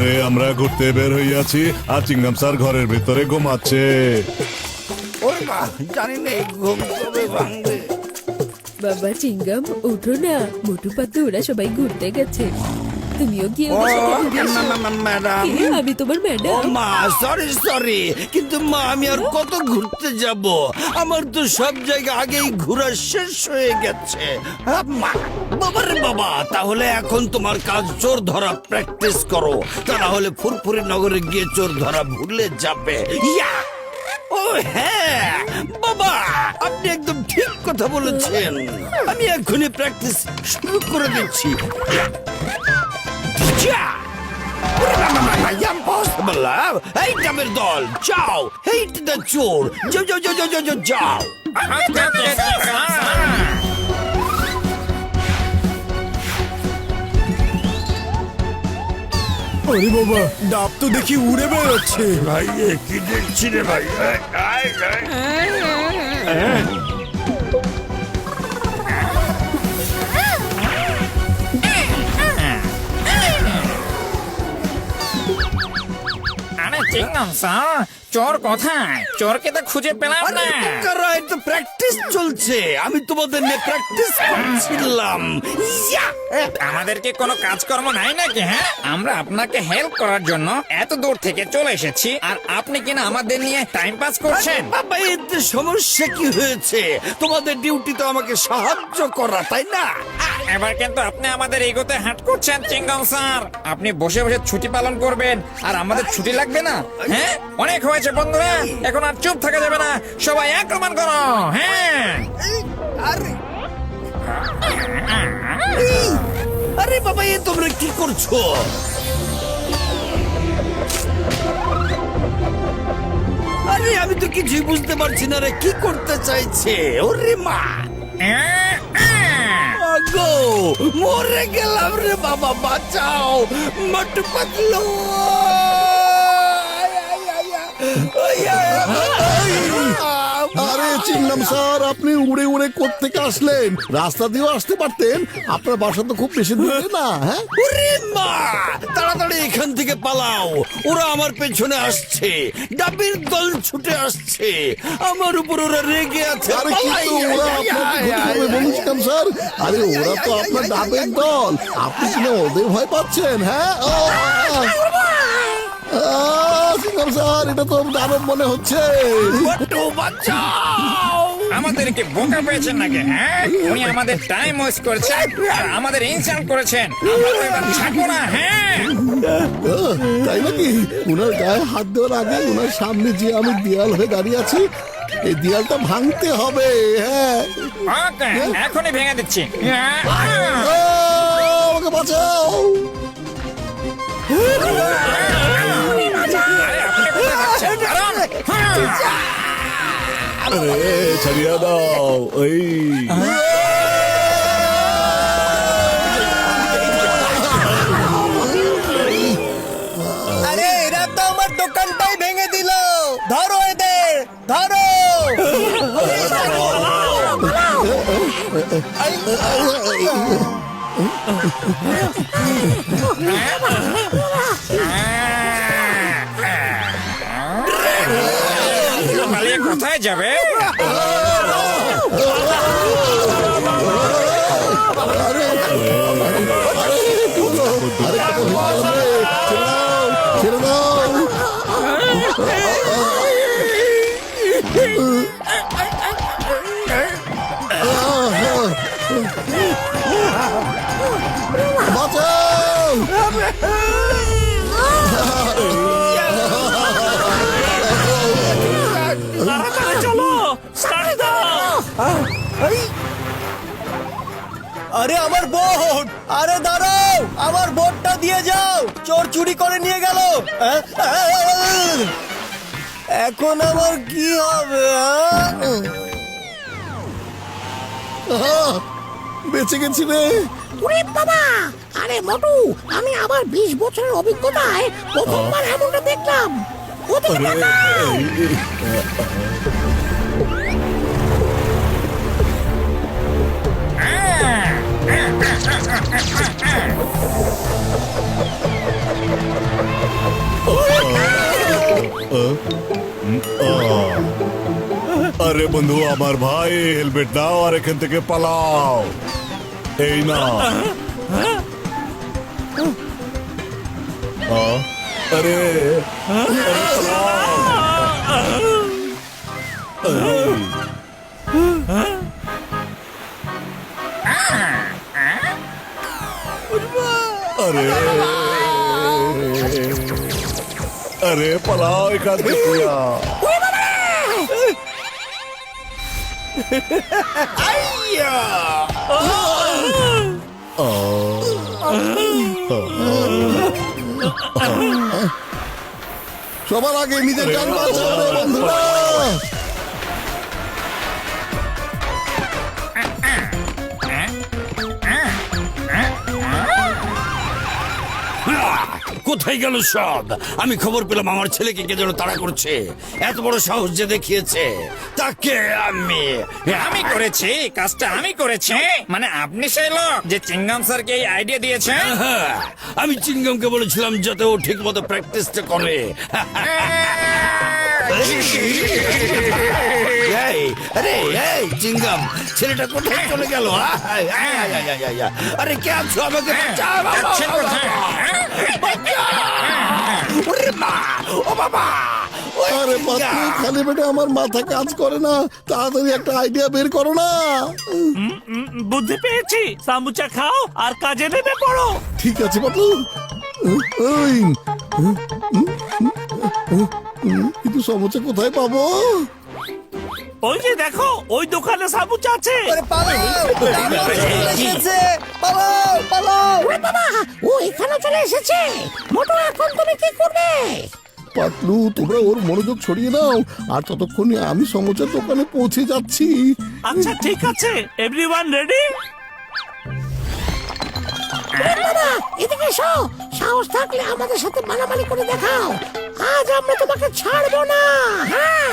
আরে আমরা ঘুরতে বের হইয়াছি আর চিংগাম স্যার ঘরের ভিতরে ঘুমাচ্ছে। ওর মা জানি না ঘুম কবে ভাঙবে। বাবা চিংগাম ওঠো না, মোটু পাতলু ওরা সবাই ঘুরতে গেছে, তুমিও গিয়ে ওদের সাথে ঘুরে এসো। ম্যাডাম কে? আমি তোমার ও ম্যাডাম। মা সরি কিন্তু মা আমি আর কত ঘুরতে যাব? আমার তো সব জায়গা আগেই ঘোরা শেষ হয়ে গেছে। মা বাবারে বাবা, তাহলে এখন তোমার কাজ চোর ধরা প্র্যাকটিস করো, তা না হলে ফুরফুরি নগরে গিয়ে চোর ধরা ভুলে যাবে। ইয়া! ও হ্যাঁ বাবা, আপনি একদম ঠিক কথা বলেছেন। আমি এখনই প্র্যাকটিস শুরু করে দিচ্ছি। এই ডাবের দল যাও, এই চোর যাও যাও যাও যাও যাও যাও। আরে বাবা, ডাব তো দেখি উড়ে বেরোচ্ছে। ভাই কি দেখছি রে ভাই? আরে চিংগাম স্যার, চোর কোথায়? চোরকে তো খুঁজে পেলাম না। তো প্র্যাকটিস চলছে, আমি তোমাদের নিয়ে প্র্যাকটিস করছিলাম। ইয়া! আমাদেরকে কোনো কাজকর্ম নাই নাকি? হ্যাঁ, আমরা আপনাকে হেল্প করার জন্য এত দূর থেকে চলে এসেছি, আর আপনি কিনা আমাদের নিয়ে টাইম পাস করছেন। বাবা এতে সমস্যা কি হয়েছে? তোমাদের ডিউটি তো আমাকে সাহায্য করা, তাই না? এবার কিন্তু আপনি আমাদের এগোতে হাট করছেন চিংগাম স্যার। আপনি বসে বসে ছুটি পালন করবেন আর আমাদের ছুটি লাগবে না? হ্যাঁ, অনেক হয়েছে বন্ধুরা, এখন আর চুপ থাকা যাবে না, সবাই আক্রমণ করো। হ্যাঁ, আরে আরে বাবা, এ তোমরা কি করছো? আরে আমি তো কিছুই বুঝতে পারছি না রে, কি করতে চাইছে? ওরে মা গো, মরে গেলাম রে বাবা, বাঁচাও মোটু পাতলু। আরে চিংগাম স্যার, আপনি উড়ে উড়ে কোত্থেকে আসলেন? রাস্তা দিয়েও আসতে পারতেন, আপনার বাসা তো খুব বেশি দূরে না। হ্যাঁ, ওরে মা, তাড়াতাড়ি এখান থেকে পালাও, ওরা আমার পেছনে আসছে, ডাবের দল ছুটে আসছে, আমার উপর ওরা রেগে আছে। আরে কিন্তু ওরা আপনাকে ক্ষতি করবে বলুন চিংগাম স্যার। আরে ওরা তো আপনার ডাবের দল, আপনি কিনা ওদের ভয় পাচ্ছেন? হ্যাঁ, চিংগাম স্যার, এটা তো দারুণ মনে হচ্ছে। মোটু বাঁচাও। আমাদেরকে বোকা পেয়েছেন নাকি? হ্যাঁ, উনি আমাদের টাইম ওয়েস্ট করেছেন আর আমাদের ইনসাল্ট করেছেন। আমরা তো এবার থাকবো না। হ্যাঁ, তাই নাকি? উনার গায়ে হাত দেওয়ার আগে উনার সামনে যে আমি দেয়াল হয়ে দাঁড়িয়ে আছি, এই দেয়ালটা ভাঙতে হবে। হ্যাঁ, ওকে, এখনই ভেঙে দিচ্ছি। আমাকে বাঁচাও। আরে, আপনি কোথায় যাচ্ছেন? দাঁড়ান। আরে ছাড়িয়া দাও ওই। আরে এরা তো আমার দোকানটাই ভেঙে দিল। ধরো এদের, ধরো। পালিয়ে কোথায় যাবে? ছেড়ে দাও। বাঁচাও। চলো, স্টার্ট দাও। আরে আমার বোট, আরে দাঁড়াও, আমার বোটটা দিয়ে যাও, চোর চুরি করে নিয়ে গেল। এখন আমার কি হবে? বেঁচে গেছি রে। ওরে বাবা, আরে মোটু, আমি আবার 20 বছরের অভিজ্ঞতায় প্রথমবার এমনটা দেখলাম। ওদিকে তাকাও। আরে বন্ধু আমার ভাই হেলমেট নাও আর এখান থেকে পালাও এই না আরে আরে আরে পালাও এখান থেকে সবার আগে নিজের যান বাঁচাও বন্ধুরা। কোথায় গেল সব? আমি খবর পেলাম আমার ছেলেকে কে যেন তাড়া করছে। এত বড় সাহস যে দেখিয়েছে তাকে আমি করেছি কাজটা, আমি করেছি। মানে আপনি সেই লোক যে চিংগাম স্যারকে এই আইডিয়া দিয়েছেন? হ্যাঁ, আমি চিংগমকে বলেছিলাম যাতে ও ঠিক মতো প্র্যাকটিসটা করে। এই, আরে এই চিংগম, ছেলেটা কোথায় চলে গেল? আরে কে আছো? আমাকে বাঁচাও, যাচ্ছেন কোথায়? ওরে মা, ও বাবা, ওই আরে চিংগাম। পাতলু, খালি বেটা আমার মাথা কাজ করে না, তাড়াতাড়ি একটা আইডিয়া বের করো না। বুদ্ধি পেয়েছি, সামুচা খাও আর কাজে নেমে পড়ো। ঠিক আছে পাতলু। ওই কিন্তু সমস্যা কোথায় পাবো? ওই যে দেখো, ওই দোকানে সামুচা আছে। আরে পালাও! দারোয়ান চলে এসেছে! পালাও, পালাও! ওরে বাবা, ও এখানে চলে এসেছে। মোটু, এখন তুমি কি করবে? পাতলু, তোমরা ওর মনোযোগ ছড়িয়ে দাও, আর ততক্ষণে আমি সমস্যার দোকানে পৌঁছে যাচ্ছি। আচ্ছা ঠিক আছে, এভরিওয়ান রেডি? ওরে বাবা, এদিকে এসো। সাহস থাকলে আমাদের সাথে মারামারি করে দেখাও। আজ আমরা তোমাকে ছাড়বো না। হ্যাঁ,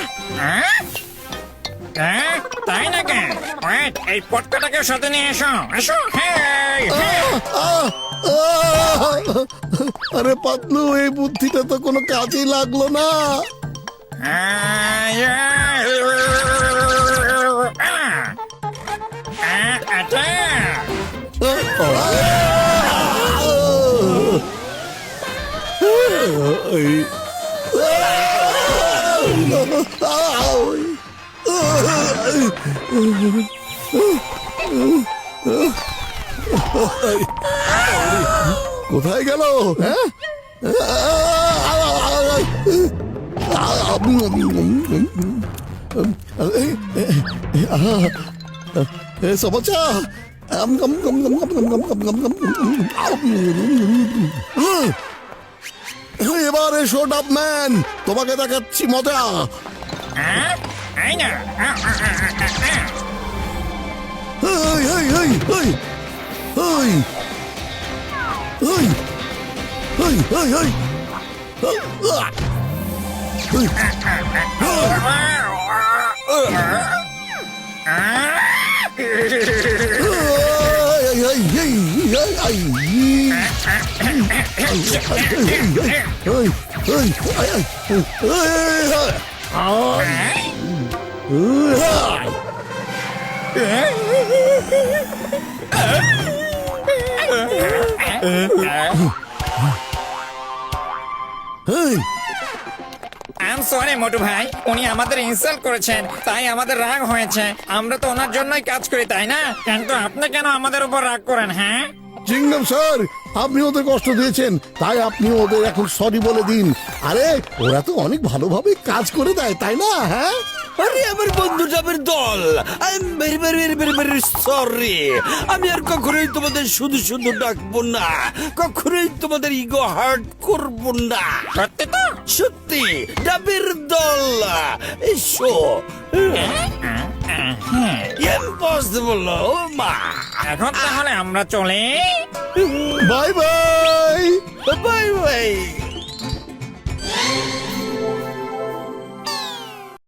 তাই নাকি? ওয়েট, এই পটকাটাকে সাথে নিয়ে এসো, এসো। হেই, হেই। আহ! আহ! আরে পাতলু, এই বুদ্ধিটা তো কোনো কাজেই লাগলো না। এই কোথায় গেল? হ্যাঁ, সমস্যা এবার এসো ডাবম্যান, তোমাকে দেখাচ্ছি মজা। এই না। এই, এই, এই, এই, এই, এই, এই, এই, এই, সরি মোটু ভাই, উনি আমাদের ইনসাল্ট করেছেন, তাই আমাদের রাগ হয়েছে। আমরা তো ওনার জন্যই কাজ করি, তাই না? কিন্তু আপনি কেন আমাদের উপর রাগ করেন? হ্যাঁ, চিংগাম স্যার, আপনি ওদের কষ্ট দিয়েছেন, তাই আপনি ওদের এখন সরি বলে দিন। আরে ওরা তো অনেক ভালোভাবে কাজ করে দেয়, তাই না? হ্যাঁ, আরে আমার বন্ধুটাদের দল, I am very very very very very sorry. আমি আর কখনোই তোমাদের শুধু শুধু ডাকবো না, কখনোই তোমাদের ইগো হার্ট করবো না। সত্যি তো? সত্যি, ডাবের দল এসো। ইম্পসিবল, ও মা। এখন তাহলে আমরা চলে। Bye bye. Bye bye.